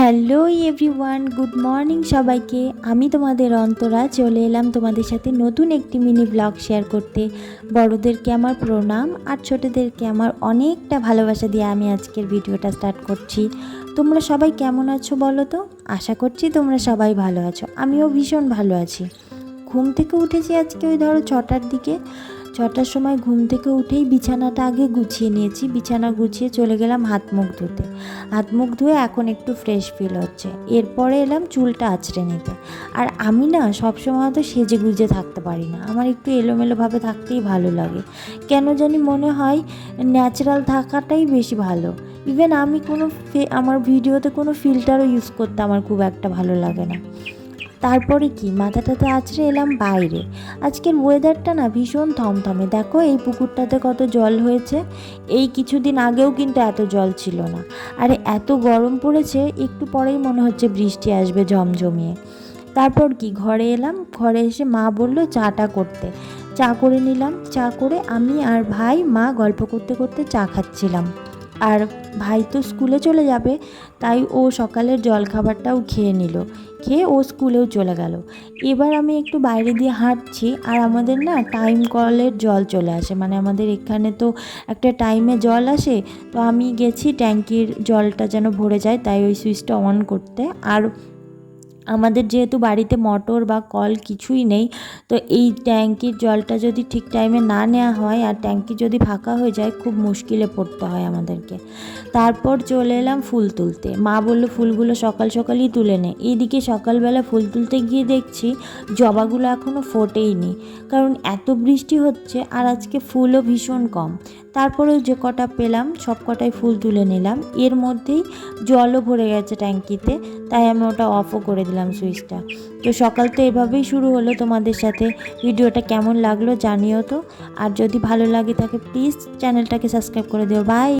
Hello everyone, good morning সবাইকে। আমি তোমাদের অন্তরা চলে এলাম তোমাদের সাথে নতুন একটি মিনি ব্লগ শেয়ার করতে। বড়োদেরকে আমার প্রণাম আর ছোটোদেরকে আমার অনেকটা ভালোবাসা দিয়ে আমি আজকের ভিডিওটা স্টার্ট করছি। তোমরা সবাই কেমন আছো বলো তো? আশা করছি তোমরা সবাই ভালো আছো, আমিও ভীষণ ভালো আছি। ঘুম থেকে উঠেছি আজকে ওই ধরো 6টার দিকে। 6টার সময় ঘুম থেকে উঠেই বিছানাটা আগে গুছিয়ে নিয়েছি। বিছানা গুছিয়ে চলে গেলাম হাত মুখ ধুতে। হাত মুখ ধুয়ে এখন একটু ফ্রেশ ফিল হচ্ছে। এরপরে এলাম চুলটা আঁচড়ে নিতে। আর আমি না সবসময় তো সেজে গুজে থাকতে পারি না, আমার একটু এলোমেলোভাবে থাকতেই ভালো লাগে। কেন জানি মনে হয় ন্যাচারাল থাকাটাই বেশি ভালো। ইভেন আমি আমার ভিডিওতে কোনো ফিল্টারও ইউজ করতে আমার খুব একটা ভালো লাগে না। তারপরে কি মাথাটাতে আছড়ে এলাম বাইরে। আজকের ওয়েদারটা না ভীষণ থমথমে। দেখো এই পুকুরটাতে কত জল হয়েছে। এই কিছুদিন আগেও কিন্তু এত জল ছিল না। আরে এত গরম পড়েছে, একটু পরেই মনে হচ্ছে বৃষ্টি আসবে ঝমঝমিয়ে। তারপর কি ঘরে এলাম। ঘরে এসে মা বলল চাটা করতে। চা করে নিলাম। চা করে আমি আর ভাই মা গল্প করতে করতে চা খাচ্ছিলাম। আর ভাই তো স্কুলে চলে যাবে, তাই ও সকালের জলখাবারটাও খেয়ে নিল। খেয়ে ও স্কুলেও চলে গেল। এবার আমি একটু বাইরে দিয়ে হাঁটছি। আর আমাদের না টাইম কলের জল চলে আসে, মানে আমাদের এখানে তো একটা টাইমে জল আসে। তো আমি গেছি ট্যাঙ্কির জলটা যেন ভরে যায়, তাই ওই সুইচটা অন করতে। আর আমাদের যেহেতু বাড়িতে মোটর বা কল কিছুই নেই, তো এই ট্যাঙ্কির জলটা যদি ঠিক টাইমে না নেওয়া হয় আর ট্যাঙ্কি যদি ফাঁকা হয়ে যায়, খুব মুশকিলে পড়তে হয় আমাদেরকে। তারপর চলে এলাম ফুল তুলতে। মা বললো ফুলগুলো সকাল সকালই তুলে নে। এইদিকে সকালবেলা ফুল তুলতে গিয়ে দেখছি জবাগুলো এখনও ফোটেইনি, কারণ এত বৃষ্টি হচ্ছে আর আজকে ফুলও ভীষণ কম। তারপরেও যে কটা পেলাম সব কটাই ফুল তুলে নিলাম। এর মধ্যেই জলও ভরে গেছে ট্যাঙ্কিতে, তাই আমি ওটা অফও করে দিলাম সুইচটা। তো সকাল তো এভাবেই শুরু হলো তোমাদের সাথে। ভিডিওটা কেমন লাগলো জানিও তো। আর যদি ভালো লাগে থাকে প্লিজ চ্যানেলটাকে সাবস্ক্রাইব করে দিও। বাই।